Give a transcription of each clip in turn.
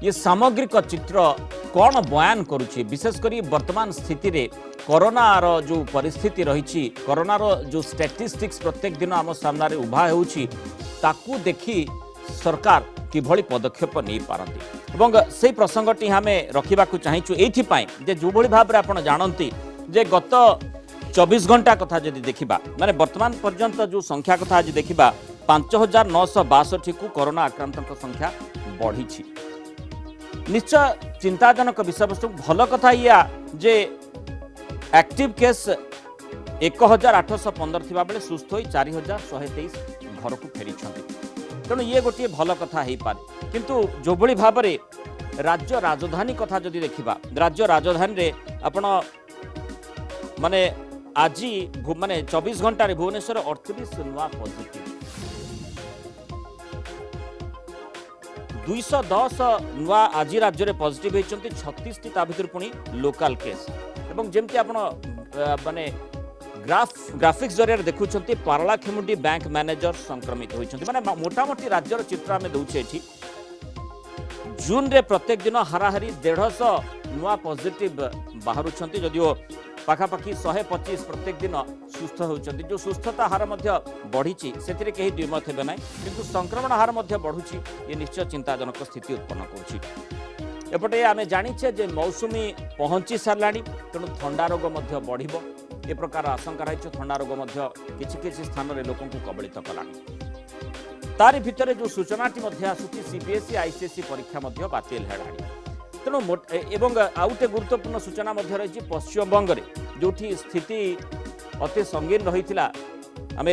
ये सामग्रिक चित्र कौन बयान करुच्ची विशेषकर वर्तमान स्थिति रे कोरोनार जो परिस्थिति रही कोरोनार जो स्टैटिस्टिक्स प्रत्येक दिन आम सामने उभा होउछि ताकू देखी सरकार किभଳି पदक्षेप नहीं पारती एवं से प्रसंगटी आम रखा चाहूँ ये जो भाव में आप जानती जे गत 24 घंटा कथा जदि देखा माने वर्तमान पर्यंत जो संख्या कथा आज देखा 5962 को कोरोना आक्रांत संख्या बढ़ी निश्चय चिंताजनक विषय वस्तु भल कथा या जे एक्टिव केस 1815 थिबा बेले सुस्थ होई 4123 घर को फेरी तेणु ये गोटे भल कथा हो पारे किंतु जो भली भाव में राज्य राजधानी कथा जदि देखा राज्य राजधानी रे आपण माने आज माने 24 घंटा भुवनेश्वर 38 नुआ पॉजिटिव 210 नुआ आज राज्य में पॉजिटिव होती 36 टी भर पुणी लोकल केस एवं जमती आप माने ग्राफिक्स जरिए देखुं पारलाखेमुंडी बैंक मैनेजर संक्रमित होती माने मोटामोटी राज्यर चित्र आम दौचे जून रे प्रत्येक दिन हाराहारी 150 नुआ पॉजिटिव बाहर जदिओ पाखापाखि 125 प्रत्येक दिन सुस्थ होती जो सुस्थता हार बढ़ी से कहीं द्विमत हे ना किंतु संक्रमण हार बढ़ुची ये निश्चय चिंताजनक स्थिति उत्पन्न करपटे आम जाचे जे मौसुमी पहुंची सारा तेणु थंडा रोग बढ़ ए प्रकार आशंका रही थंडा रोग किसी स्थान में लोक कबलित कला तारी भितर जो सूचनाटी आसूची सीबीएसई आईसीएसई परीक्षा बातिल है तेणु एवं आउटे गुरुत्वपूर्ण सूचना रही पश्चिमबंग में जो स्थिति अति संगीन रही आम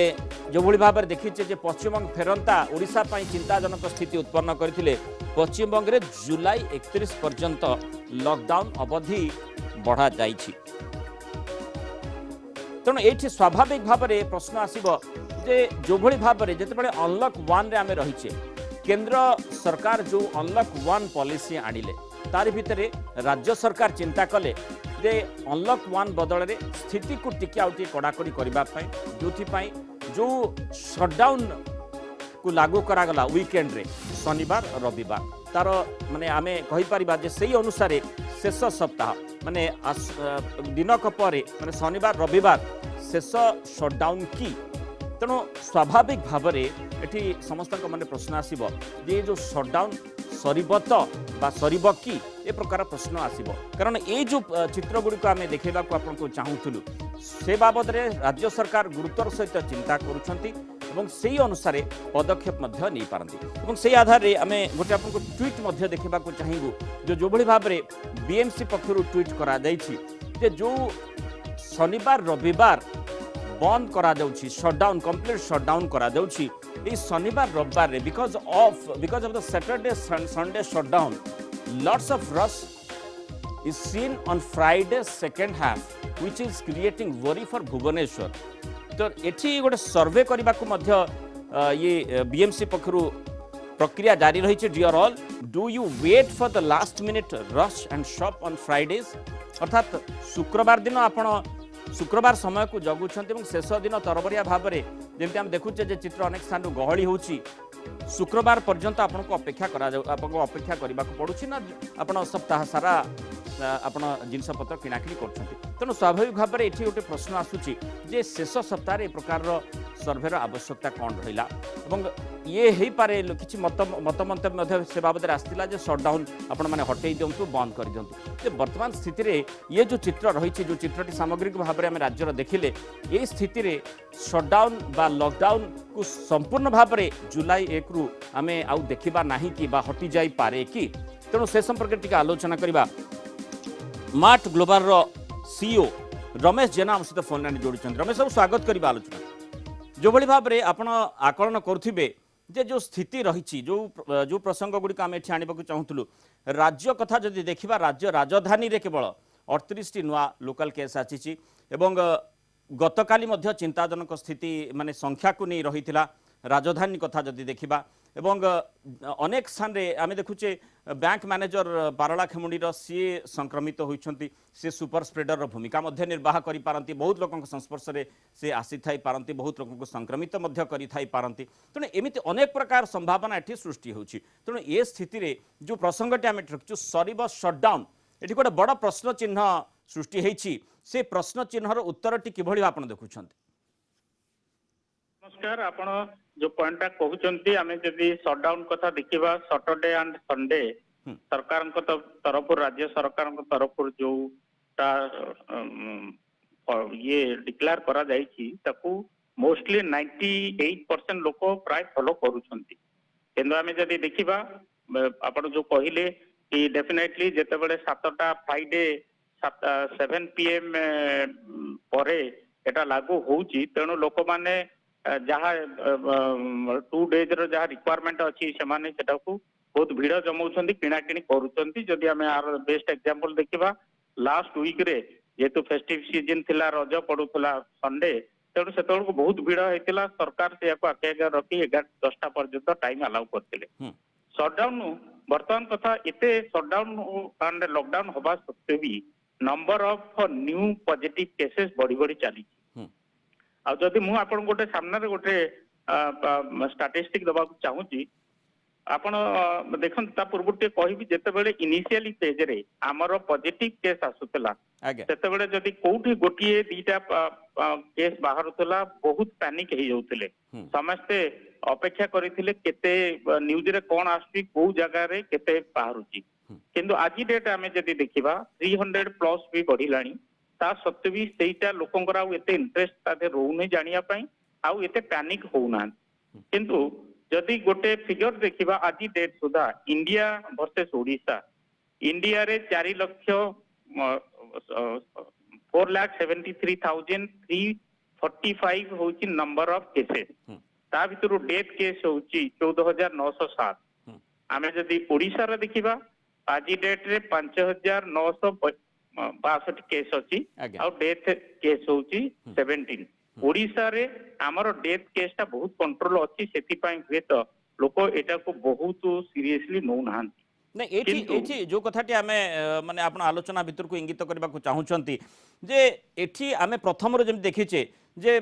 जो भाव में देखीचे पश्चिमबंग फेरंता ओडिशा पई चिंताजनक स्थिति उत्पन्न करथिले पश्चिमबंग में जुलाई 31 पर्यंत लॉकडाउन अवधि बढ़ा जाइछि तेणु ये स्वाभाविक भाव में प्रश्न आसब जे जो भाव में जिते अनलक 1 रे आम रहीचे केंद्र सरकार जो अनलक 1 पॉलिसी आनिले तारि भितरे राज्य सरकार चिंता कले जे अनलक 1 बदल रे स्थिति को टिके आउटी कड़ाकड़ी करने जो शटडाउन को लागू करागला वीकेंड रे शनिवार रविवार तार माने आमे कहि परिबा जे सही अनुसार शेष सप्ताह माने दिनक परे माने शनिवार रविवार शेष शटडाउन की तेणु स्वाभाविक भाव में ये समस्त मन प्रश्न आसब जे जो शटडाउन सरब तो बा सरब कि ए प्रकार प्रश्न आसब कारण ये जो चित्र गुड़िक आम देखा आपको चाहूलु से बाबद में राज्य सरकार गुरुत्वर सहित चिंता करुँच से अनुसार पदक्षेप नहीं पारती से आधार में आम गोटे आपको ट्वीट देखा चाहूँ जो भाव में बीएमसी पक्षर ट्वीट कर जो शनिवार रविवार बंद करा जाउछि शटडाउन कंप्लीट शटडाउन करा जाउछि ए शनिवार रविवार रे because of the Saturday Sunday shutdown lots of rush is seen on Friday second half which is creating worry for Bhubaneswar तो एठी गोटे सर्वे करबा को मध्य ये बीएमसी पखरु प्रक्रिया जारी रही है dear all do you wait for the last minute rush and shop on Fridays अर्थात शुक्रवार दिन आपण शुक्रवार समय को जगुंट शेष दिन तरबरिया भाव में जमी आम देखुचे चित्र अनेक स्थान गहली हो शुक्रवार पर्यंत आपको अपेक्षा अपेक्षा करने पड़ुछि ना आप सप्ताह सारा आपण जिनपतर किणाकिणी कर स्वाभाविक भाव में ये गोटे प्रश्न आसूची जे शेष सप्ताह एक प्रकार सर्भेर आवश्यकता कौन रहा ये हो पारे कि मतमंत्य से बाबद आसाला सटडाउन आपण मैंने हटई दिंतु बंद कर दिंतु वर्तमान स्थिति रे ये जो चित्र रही जो चित्रटी सामग्रिक भाव में आम राज्यर देखिले ये स्थिति रे सटडाउन बा लॉकडाउन को संपूर्ण भाव में जुलाई 1 रु आम आउ देखा ना कि हटि जाई पारे कि तेणु से संपर्क टिके आलोचना करबा मार्ट ग्लोबल रो सीईओ रमेश जेना हम सहित फोन लाइन जोड़ी रमेश बाबू स्वागत करबा आलोचना जो भली भाव में आपण आकलन करुथिबे जे जो स्थिति रही जो प्रसंग गुड़िक आम एठी आनिबाकु चाहूलु राज्य कथा जदि देखिबा राज्य राजधानी रे केवल 38 टी नुआ लोकल केस आछि एवं गतकाली मध्य चिंताजनक स्थिति माने संख्या को नहीं रही राजधानी कथा जदि देखिबा एवं अनेक स्थान रे आमे देखुचे बैंक मैनेजर पारला खेमुंडीर सी संक्रमित होइछंती से सुपर स्प्रेडर रो भूमिका मध्य निर्वाह करि पारंती बहुत लोकक संस्पर्श रे से आसी थाई पारंती बहुत लोकक संक्रमित मध्य करि थाई पारंती तेणु एमिति अनेक प्रकार संभावना एठी सृष्टि होछि तेणु ए स्थिति रे जो प्रसंगटे आमे रखछु सरीब शटडाउन एठी गोटे बड़ प्रश्न चिन्ह सृष्टि हेछि से प्रश्न चिन्हर उत्तरटी किभଳି आपण देखुछंती। नमस्कार आपण जो पॉइंटा कहउचंती आमे जदी शटडाउन कथा देखिबा सैटरडे एंड संडे सरकार तरफ राज्य सरकार तरफ जो ये डिक्लेयर करा जाइछि ताकू मोस्टली 98% लोक प्राय फॉलो करूछंती केंद्र आमे जदी देखिबा आपण जो कहिले कि डेफिनेटली जेतेबेले 7टा फ्राइडे 7 PM परे एटा लागू होउची तेणु लोक माने जहाँ 2 डेज रो जहाँ रिक्वायरमेंट अच्छी से माने सेटा को बहुत भीड़ जमाउछंती किणाकिणी करूछंती जदि हमें आर बेस्ट एग्जांपल देखिबा लास्ट वीक रे जेतु फेस्टिव सीजन थिला रज पडुथला संडे तेणु सेतल को बहुत भीड़ हेतिला सरकार से याको आके रखी 11-10टा पर्यंत टाइम अलाउ करथिले शटडाउन वर्तमान कथा एते शटडाउन एंड लॉकडाउन होबा सत्ते भी number of new positive cases बढ़ी बढ़ी चली आ जदि मु आपन गोटे सामने गोटे स्टैटिस्टिक दबा चाहूची आपण देखन ता पूर्व टे कहिबी जेतेबेले इनिशियली स्टेज रे हमर पॉजिटिव केस आसुतला सेतेबेले जदि कोठी गोटिए दीटा केस बाहरुतला बहुत पैनिक हे जाउतले समस्ते अपेक्षा करिथिले केते न्यूज रे कोन आसी को जगह रे केते बाहरुची किंतु आज डेट आमे जदि देखिबा 300 प्लस भी बढ़िलानी ता सत्ते भी सेटा लोकंकर आउ एते इंटरेस्ट तादे रोउने जानिया पई आउ एते पैनिक होउना किंतु जदि गोटे फिगर देखिबा आज डेट सुधा इंडिया वर्सेस ओडिशा इंडिया रे 4,73,345 होची नंबर ऑफ केसेस ता भितरु डेथ केस होची 14,907 आमे जदि ओडिशा रे देखिबा आज डेट रे 5,962 केस अच्छी और डेथ केस होची 17 ओडिशा रे हमर डेथ केस ता बहुत कंट्रोल अच्छी सेति पई हुए तो लोक एटा को बहुत सीरियसली नौ नाहंती नहीं एठी जो कथाटी आमे माने आपण आलोचना भितर को इंगित करबा को चाहूचंती जे एठी आमे प्रथम रो जेम देखिचे जे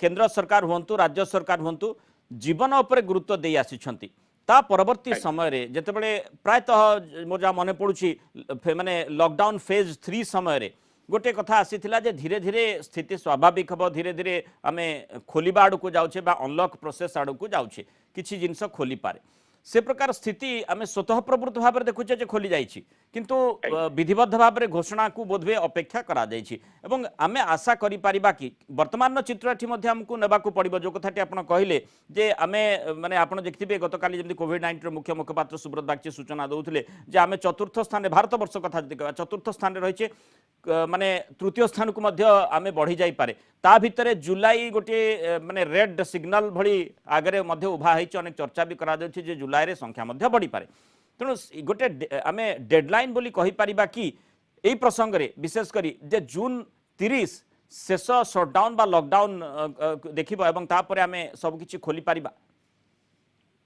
केंद्र सरकार हुंतु राज्य सरकार हुंतु जीवन ऊपर गुरुत्व देई आसीछंती ता परवर्ती समय रे जेतेबेले प्रायतः मोर जा मने पडुची माने लॉकडाउन फेज 3 समय रे गोटे कथा आसीथिला जे धीरे धीरे स्थिति स्वाभाविक हबो धीरे धीरे आमे खोलिबा आडू को जाउछे बा अनलॉक प्रोसेस आडू को जाउछे किछि जिंस खोली पारे से प्रकार स्थिति आमे स्वतः प्रवृत्त भाव में देखुचे जे खोली जाइछि किंतु विधिबद्ध भाव में घोषणा को बोधवे अपेक्षा करा जाइछि एवं आमे आशा करि परिबा कि वर्तमान चित्रठी मध्ये हमकु नेबाकू पड़िबो जो कथाटी आपण कहिले जे आमे माने आपण देखथिबे गतकाली जेमि कोविड-19 रो मुख्य मुखपात्र सुब्रत बागची सूचना दउथले जे आमे चतुर्थ स्थान भारत वर्ष कथा देखबा चतुर्थ स्थान रे रहिचे माने तृतीय स्थान को मध्य आमे बढ़ी जाई पारे ता भितरे जुलाई गोटे माने रेड सिग्नल भली आगरे मध्य उभा हेछि अनेक चर्चा भी करा जाउछि जे जुलाई रे संख्या मध्य बढ़ी पारे तेणु गोटे आमे डेडलाइन बोली कहि परिबा कि एई प्रसंग रे विशेष करी जे जून 30 शेष शटडाउन बा लॉकडाउन देखिबा एवं तापरे आमे सब किछि खोली परिबा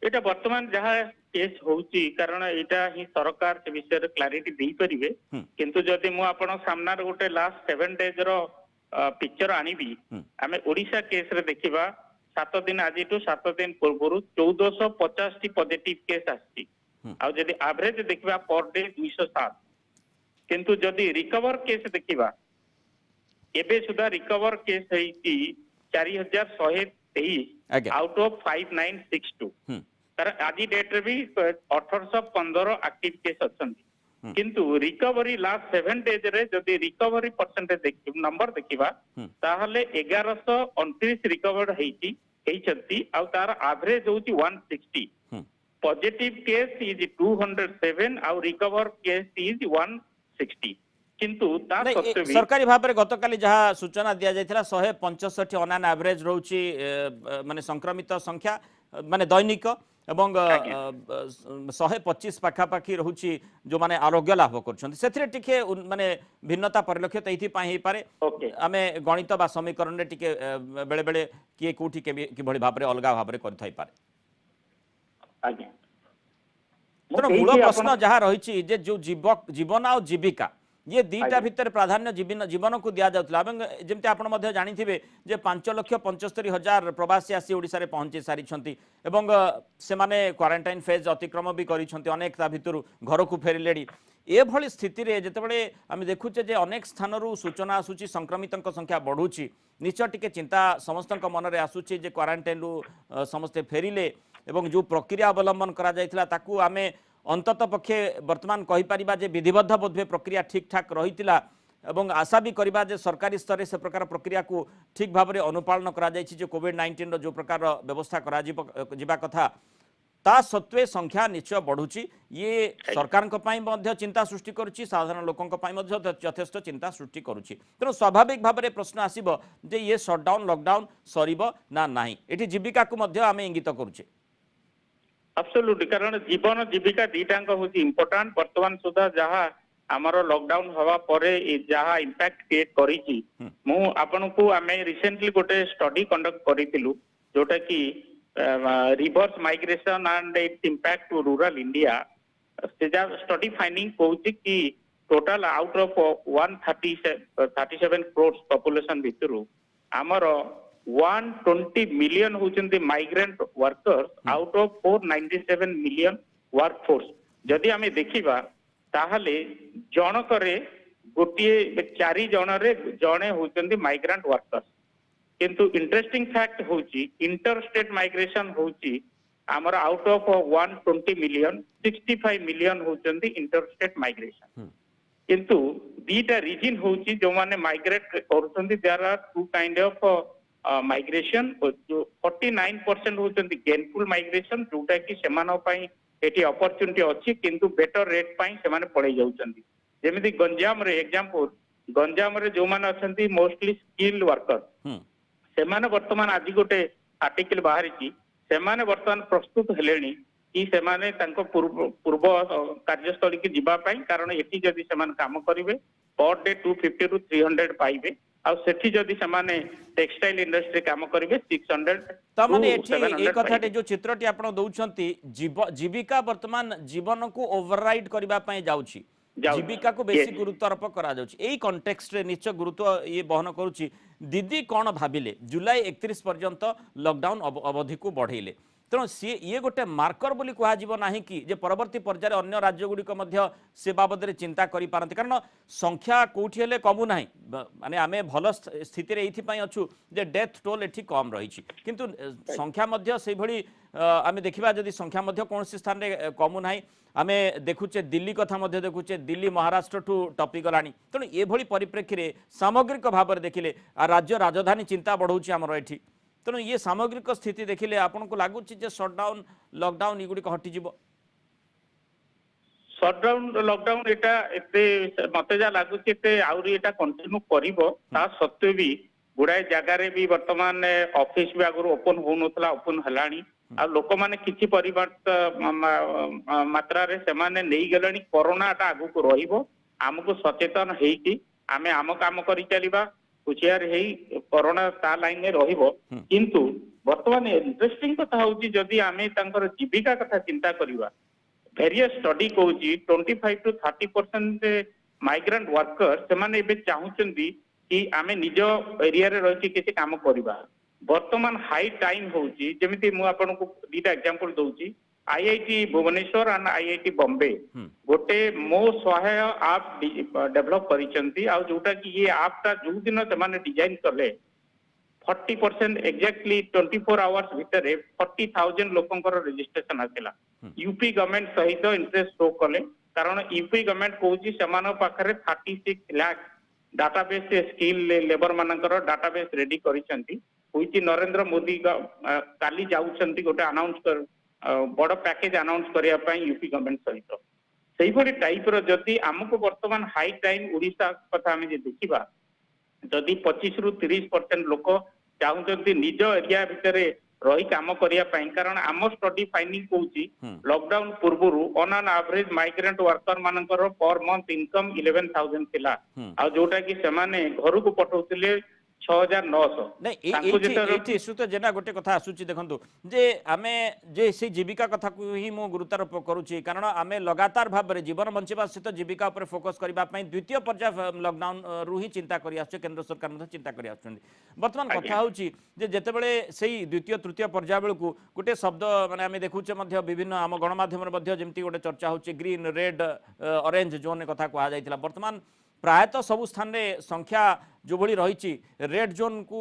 एटा वर्तमान जहाँ केस होउची कारण एटा ही सरकार से विषय रे क्लैरिटी देई परिबे किंतु जदि मु आपण सामना रे गोटे लास्ट 7 डेज रो पिक्चर आनिबी आमे ओडिशा केस रे देखिबा 7 दिन आज टू 7 दिन पूर्व 1450 टी पॉजिटिव केस आसी आ जदि एवरेज देखिबा पर डे 207 किंतु जदि रिकवर केस देखिबा एबे सुधा रिकवर केस हेची 4123 आउट ऑफ 5962 तर आज डेट रे भी 1815 एक्टिव केस अछंती किंतु रिकवरी लास्ट 7 डेज रे जदि रिकवरी परसेंटेज नंबर देखिबा ताहले 1129 रिकवर्ड हेची हेचंती आ तार एवरेज होची 160 पॉजिटिव केस इज 207 आ रिकवर केस इज 160 किंतु ता सत्ते भी सरकारी भाव में गतकाली जहाँ सूचना दिया जायथिला 165 ऑन एन एवरेज रहउची माने संक्रमित संख्या माने दैनिक एवं 125 पाखापाखि रहउची जो माने आरोग्य लाभ करछन सेथिरे टिके माने भिन्नता परिलक्षित एथि पाई हे पारे आमे गणित बा समीकरण रे टिके बेले बेले किए कोठी के भली भाव रे अलगा भाव रे करथाई पारे ଆଜ୍ଞା ମୁଁ ତେणु मूल कहिछि प्रश्न आपण जहाँ रही जो जीवन आ जीविका ये दीटा आज्ञा भितर प्राधान्य जीवन को दि जाऊला जमी आप जाथे जे 5,75,000 प्रवासी आसी ओडिशा रे पहुंची सारी से क्वारंटाइन फेज अतिक्रम भी करेक भितर घर को फेरिले एभली स्थिति रे जितेबाला आम देखुचे जे अनेक स्थान सूचना आसूची संक्रमित संख्या बढ़ुची निश्चय टिके चिंता समस्त मन में आसूची जे क्वारंटाइन रु समस्ते फेरिले एवं जो प्रक्रिया अवलंबन करा जायतिला ताकू आमे अंतत पक्षे वर्तमान कहि परिबा जे विधिबद्ध बोधवे प्रक्रिया ठीक ठाक रहितिला एवं आशा भी करबा जे सरकारी स्तर से प्रकार प्रक्रिया को ठीक भाव में अनुपालन करा जायछि जे कोविड-19 रो जो प्रकार व्यवस्था करा जिबा कथा ता सत्वे संख्या निश्चय बढ़ुची ये सरकार चिंता सृष्टि करुच्ची साधारण लोकों यथेष्ट चिंता सृष्टि करुच्ची तेणु स्वाभाविक भाव में प्रश्न आसीबो जे ये शटडाउन लॉकडाउन सरीबो ना नाही एठी जीविका को मध्य आमे इंगित करुचे एब्सोल्युटली कारण जीवन जीविका दीटांग होची इंपोर्टेंट वर्तमान सुधा जहा हमरो लॉकडाउन हवा परे जहा इंपैक्ट क्रिएट करिची मु आपन को आमे रिसेंटली गोटे स्टडी कंडक्ट करितिलु जोटा कि reverse migration and its impact to rural India से स्टडी फाइंडिंग कहूची कि total out of 137 crore population भितरु हमरो 120 मिलियन होचंती migrant workers out of 497 million workforce जदि आमे देखिबा ताहले जनकरे गोटिए 4 जनरे जणे होचंती माइग्रेंट वर्कर्स किंतु इंटरेस्टिंग फैक्ट होची इंटर स्टेट माइग्रेशन होची हमर आउट ऑफ 120 मिलियन 65 मिलियन होचंती इंटर स्टेट माइग्रेशन किंतु दीटा रीजन होची जो माने माइग्रेट करछंती there are two kind of migration जो 49% होचंती गेनफुल माइग्रेशन जोटा कि सेमानो पई एटी अपॉर्चुनिटी अछि किंतु बेटर रेट पई सेमाने पड़ै जाउचंती जेमिति गंजाम रे एग्जांपल गंजाम रे जो माने अछंती मोस्टली स्किल्ड वर्कर सेमाने वर्तमान आज गोटे आर्टिकल बाहरी की सेमाने वर्तमान प्रस्तुत हेलेनी कि सेमाने तांको पूर्व कार्यस्थली की जीवा पई कारण एटी जदि सेमान काम करिवे पर डे 250 टू 300 पाइबे आ सेठी जदि सेमाने टेक्सटाइल इंडस्ट्री काम करिवे 600 त माने एठी ए कथाटे जो चित्रटी आपण दउछंती जीविका वर्तमान जीवन को ओवरराइड करबा पई जाउची जीविका को बेसी गुरुत्वारोप करा जाउची एई कॉन्टेक्स्ट रे निश्चय गुरुत्व ये बहन करूची दीदी कौन भाविले जुलाई 31 पर्यंत लॉकडाउन अवधि को बढ़ेले तेणु सी ये गोटे मार्कर बोली कहुब ना कि जे परवर्ती पर्यायर अन्य राज्य गुड़िक से बाबद चिंता करें कारण संख्या कौटी हेले कमु ना माने आमे भल स्थिति ये अच्छु जे डेथ टोल एठी कम रही किंतु संख्या से भली आमे देखिबा जदि संख्या कौन स्थान में कमु ना आमे देखुचे दिल्ली कथा देखुचे दिल्ली महाराष्ट्र ठू टपी गलानी तेणु ये परिप्रेक्षी में सामग्रिक भाव में देखिले राज्य राजधानी चिंता बढ़ाऊँच आमर एठी तेणु ये सामग्रिक स्थिति देखिले आपन को लागुच जे शटडाउन लॉकडाउन ये गुड़िक हटिजिवो शटडाउन लॉकडाउन एटा एते मते जा लागुच एते आउरी एटा कंटिन्यू करिवो ता सत्वे भी गुडाय जगह रे भी वर्तमान ऑफिस भी आगु ओपन होनथला ओपन हलानी आ लोक माने किछि परिवर्त मात्रा रे से माने नेई गलनी कोरोना ता आगु को रहिवो हमको सचेतन हेई कि आमे आम काम करि चलिबा हुशियार हेई कोरोना ता लाइन में रहिबो किंतु वर्तमान इंटरेस्टिंग कथा होची जदि आमे तांकर जीविका कथा चिंता करिवा वेरियस स्टडी कहूची 25 टू 30% माइग्रेंट वर्कर से माने एबे चाहुचंदी कि आमे निज एरिया रे रहिछि किछि काम करिबा वर्तमान हाई टाइम होची जेमिति मु आपन को दीटा एग्जांपल दउची IIT Bhubaneswar and IIT Bombay गोटे मो सहाय आप डेवलप करिसंती आ जोटा कि ये आप ता जो दिन से माने डिजाइन करले 40% एक्जेक्टली 24 आवर्स भितर 40,000 लोकंकर रजिस्ट्रेशन आसिला यूपी गवर्नमेंट सहित इंटरेस्ट शो कले कारण यूपी गवर्नमेंट कहूची समान पाखरे 36 लाख डाटाबेस स्किल लेबर मानकर डाटाबेस रेडी करिसंती होईची नरेंद्र मोदी काली जाउछंती गोटे अनाउंस कर बड़ पैकेज अनाउंस करिया पई यूपी गवर्नमेंट सहित सेही भली टाइप रो जदी हमको वर्तमान हाई टाइम ओडिसा कथा हम जे देखिबा जदी 25 रु 30% लोक चाहुचंती निज एरिया भितरे रही काम करिया पई कारण आम स्टडी फाइंडिंग कहूची लॉकडाउन पूर्वरु on an average migrant worker मानकर पर मंथ इनकम 11,000 थिला आ जोटा कि सेमाने घर को पठौतिले 6900 नहीं तांकु जेतर ये सुत जेना गोटे कथा आसुची देखंतु जे आमे जे से जीविका कथा को ही मु गुरुत्वारोप करूची कारण आमे लगातार भाव में जीवन बंचिबा सहित जीविका उपर फोकस करबा पई द्वितीय पर्याय लॉकडाउन रु ही चिंता करि आछे केंद्र सरकार मध्ये चिंता करि आछन वर्तमान आज्ञा। कथा होची जे जेतेबेले सेही द्वितीय तृतीय पर्याय बेलकु गोटे शब्द माने आमे देखुचे मध्ये विभिन्न आम गणमाध्यम मध्ये जेमती गोटे चर्चा होची ग्रीन रेड ऑरेंज जोन कथा कहा जायतिला वर्तमान प्रायतः सबु स्थान रे संख्या जो भली रही रेड जोन को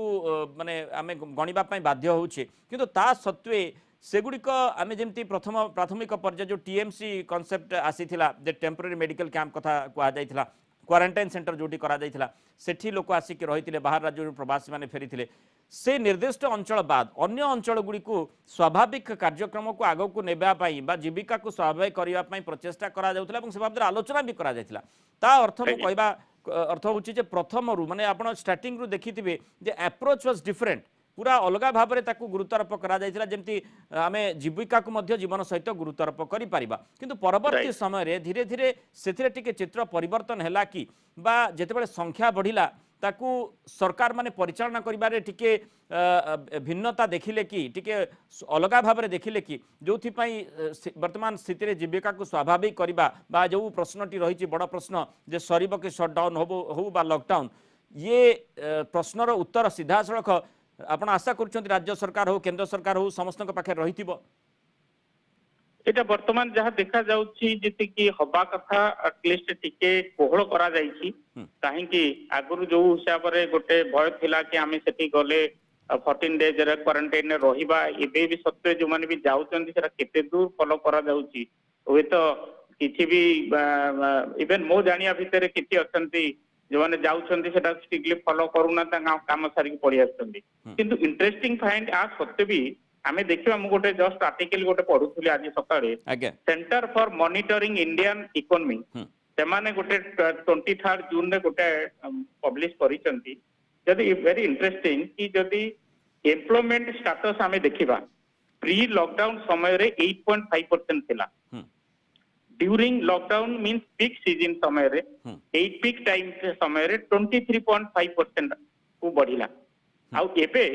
माने आमे गणिबा पई बाध्य होउछे किंतु ता सत्वे सेगुड़िक आम जमी प्रथम प्राथमिक पर्याय जो टीएमसी कॉन्सेप्ट आसीथिला जे टेम्पररी मेडिकल कैंप कथा कहा जायतिला क्वारंटाइन सेंटर जोटी करा जायतिला सेठी लोक आसिक रही बाहर राज्य प्रवासी माने फेरी से निर्दिष्ट अंचल बाद अन्य अंचल गुड़ी को स्वाभाविक कार्यक्रम को आग को नेबाई बा जीविका को स्वाभाविक करने प्रचेषा करा जाउथिला एवं से बाबद आलोचना भी करा जायतिला ता अर्थ मु कहबा अर्थ होची जे प्रथम रु माने आपण स्टार्टिंग रु देखिथिबे जे अप्रोच वाज डिफरेंट पूरा अलग भाव में ताकू गुरुत्वारोप करा जायतिला जेमती आमे जीविका को मध्य जीवन सहित गुरुत्वारोप करि परिबा किंतु परवर्ती समय रे धीरे धीरे सेथिरे टिके चित्र परिवर्तन हैला कि बा जेतेबेले संख्या बढ़िला ताकू सरकार माने परिचालना करिबारे टिके भिन्नता देखिले कि टिके अलग भाव में देखिले कि जोथि पई वर्तमान स्थिति रे जीविका को स्वाभाविक करिबा बा जो प्रश्नटी रही बड़ प्रश्न जे सरीब कि शटडाउन हो बा लॉकडाउन ये प्रश्नर उत्तर सीधा सड़क आपण आशा करुछंती राज्य सरकार हो केंद्र सरकार हो समस्त पाखे रहिथिबो एटा वर्तमान जहाँ देखा जाउछि जति कि हबा कथा एटलिस्ट टिके कोहळ करा जाइछि काहेकि आगुरु जो हिसाब रे गोटे भय थिला कि आमे सेठी गले 14 डेज रे क्वारंटाइन रे रहिबा एबे भी सत्य जो माने भी जाउछंती सेटा केते दूर फॉलो करा जाउछि ओए तो किछि भी इवन मो जानिया भितरे किछि अछंती जो माने जाउछंती सेटा स्ट्रिक्टली फॉलो करूना ता काम सारी पड़ी आछंती किंतु इंटरेस्टिंग फाइंड आ सत्य भी आमे देखिबा मु गोटे जस्ट आर्टिकल गोटे पढुथुली आज सकाळे centre for monitoring Indian economy सेमाने गोटे 23 जून रे गोटे पब्लिश करिसंती जदी वेरी इंटरेस्टिंग कि जदी एम्प्लॉयमेंट स्टेटस आमे देखिबा प्री लॉकडाउन समय रे 8.5% थिला during lockdown means peak season समय रे 8 पीक टाइम समय रे 23.5% को बढ़िला आउ एबे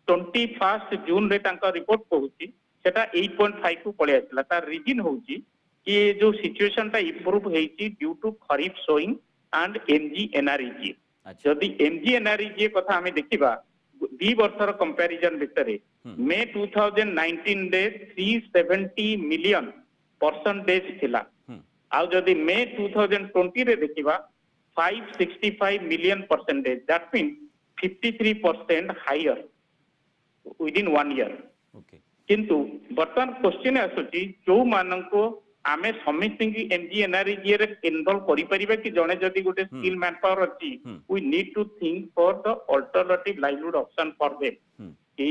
21 जून रे तांका रिपोर्ट कहूची सेटा 8.5 को पळे आछला तार रीजन होची कि ये जो सिचुएशन ता इंप्रूव हेची due to kharif sowing and MGNREG जदी एमजीएनआरईजी कथा हमें देखिबा 2 वर्षर कंपैरिजन भितरे मे 2019 रे 370 मिलियन परसेंटेज थिला आ जदी मे 2020 रे देखिबा 565 million percentage that mean 53% higher within 1 year किंतु वर्तमान क्वेश्चन आसुची जो मानको आमे समितिंग एमजीएनआरईजी रे इन्वॉल्व करि परिबा कि जणे जदी गोटे स्किल मैन पावर अछि we need to think for the alternative livelihood option for them कि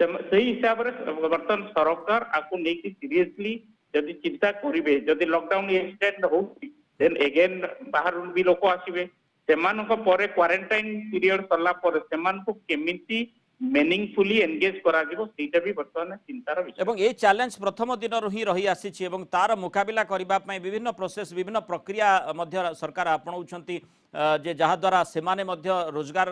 सही हिसाब रे वर्तमान सरकार आकु नै कि सीरियसली जदी चिंता करिवे जदी लॉकडाउन एक्सटेंड हो देन अगेन बाहर भी लोक आसीबे सेमानको परे क्वारंटाइन पीरियड सरला परे सेमानको केमिति मीनिंगफुली एंगेज करा जिवो सीटा भी वर्तमान चिंतार विषय एवं ये चैलेंज प्रथम दिन ही रही आसी एवं तार मुकाबिला करबा पई विभिन्न प्रोसेस विभिन्न प्रक्रिया मध्य सरकार आपणाउछंती जे जहा द्वारा सेमाने मध्य रोजगार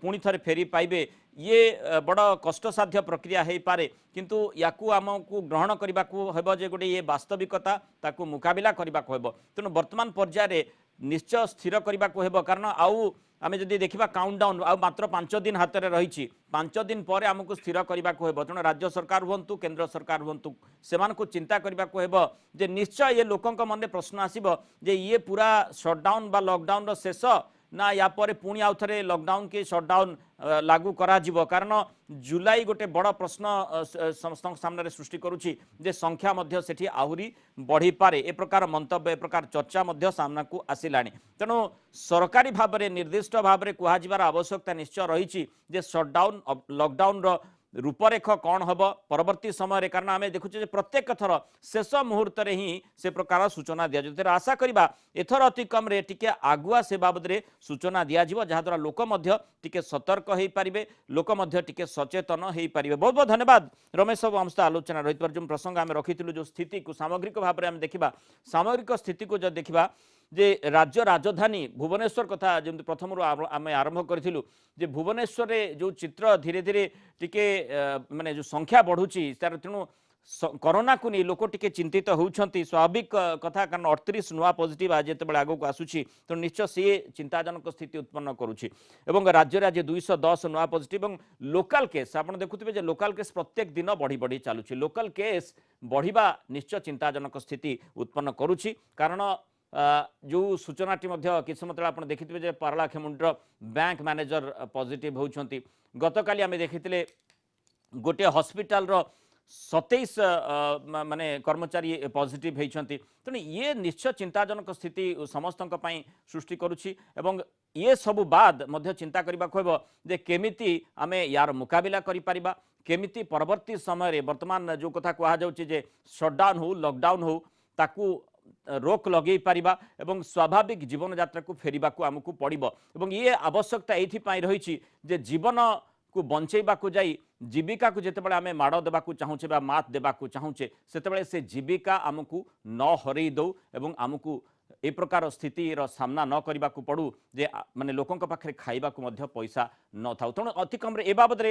पुणी थरे फेरी पाइबे ये बड़ कष्टसाध्य प्रक्रिया है पारे किंतु याकू आमको ग्रहण करने को हेबो जे गोटे ये वास्तविकता ताकू मुकाबिला करने को हेबो तेणु वर्तमान पर्याय निश्चय स्थिर करने को हेबो कारण आउ आमे जदि देखिबा काउंटडाउन आ मात्र 5 दिन हाथ में रही 5 दिन पर आमको स्थिर करने को हेबो तेणु राज्य सरकार हुंतु केंद्र सरकार हुंतु सेमान को चिंता करने को हेबो जे निश्चय ये लोकंक मन प्रश्न आसीबो जे ये पूरा शटडाउन बा लॉकडाउन रो शेष ना या पर पुणी आउ थे लॉकडाउन के शटडाउन लागू करा जिवो कारण जुलाई गोटे बड़ प्रश्न समस्त सामने सृष्टि करुछि जे संख्या मध्य सेठी आहुरी बढ़ी पारे ए प्रकार मंतव्य ए प्रकार चर्चा मध्य सामना को आसिलानी तेणु सरकारी भाव में निर्दिष्ट भाव में कुहाजिबार आवश्यकता निश्चय रही जे शटडाउन लॉकडाउन रो रूपरेख कौन हम परवर्ती समय कारण आम देखुचे प्रत्येक थर शेष मुहूर्त ही से प्रकार सूचना दि जाए आशा करवा एथर अति कम टिके आगुआ से बाबद में सूचना दि जहाद्वारा लोक टिके सतर्क हो पारे लोक टिके सचेतन हो पारे। बहुत बहुत धन्यवाद रमेश बाबू आम सहित आलोचना रही जो प्रसंग आम रखी जो स्थिति को सामग्रिक भाव में आम देखा सामग्रिक स्थिति को जब देखा जे राज्य राजधानी भुवनेश्वर कथा जमी प्रथम आम आरंभ करूँ जे भुवनेश्वर रे जो चित्र धीरे धीरे टिके माने जो संख्या बढ़ुची तार तेणु कोरोना को नहीं लोक टिके चिंतित होउछंती स्वाभाविक कथा कारण 38 नुआ पॉजिटिव आज जेते आगो को आसुची तो निश्चय सी चिंताजनक स्थिति उत्पन्न करुछि एवं राज्य रे आज 210 नुआ पॉजिटिव एवं लोकल केस आपण देखुथिबे जे लोकल केस प्रत्येक दिन बढ़ी बढ़ी चालुछि लोकल केस बढ़िबा निश्चय चिंताजनक स्थिति उत्पन्न करुछि कारण जो सूचनाटी कि समय तले आप देखिथे जे पारलाखेमुंडर बैंक मैनेजर पॉजिटिव होउछंती गतकाली आमे देखिथिले गोटे हॉस्पिटल रो 27 माने कर्मचारी पॉजिटिव होती तेणु ये निश्चय चिंताजनक स्थिति समस्त सृष्टि करुछि एवं ये सबु बाद मध्य चिंता करबा कहबो जे केमिति आमे यार मुकाबिला करि परिबा केमिति परवर्ती समय रे वर्तमान जो कथा कहा जाउछि जे शटडाउन हो लॉकडाउन हो ताकू रोक लगे पारिबा एवं स्वाभाविक जीवन यात्रा को फेरिबा को आमको पड़िबो एवं ये आवश्यकता एथि पई रहिछि जे जीवन को बंचेबा को जाई जीविका को जितेबाला आम माड़ देवा चाहूचे मात देवा चाहूचे से से जीविका आमको न हरई दौ एवं आमको ए प्रकार स्थिति सामना न करने को पड़ू जे माने लोकों पाखे खाइबा पैसा न था तेणु अति कम ए बाबद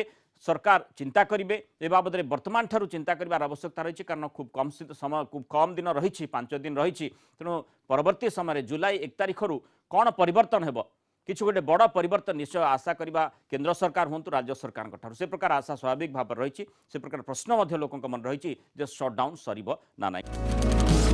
सरकार चिंता करेंगे ए बाबद वर्तमान ठारू चिंता करार आवश्यकता रही कारण खूब कम समय खूब कम दिन रही 5 दिन रही तेणु परवर्ती समय जुलाई 1 तारिख कौन परिवर्तन हेब किछु गोटे बड़ परिवर्तन निश्चय आशा करबा केंद्र सरकार हूँ राज्य सरकार से प्रकार आशा स्वाभाविक भाव रही से प्रकार प्रश्न लोकों मन रही जे शटडाउन सरीब ना नहीं।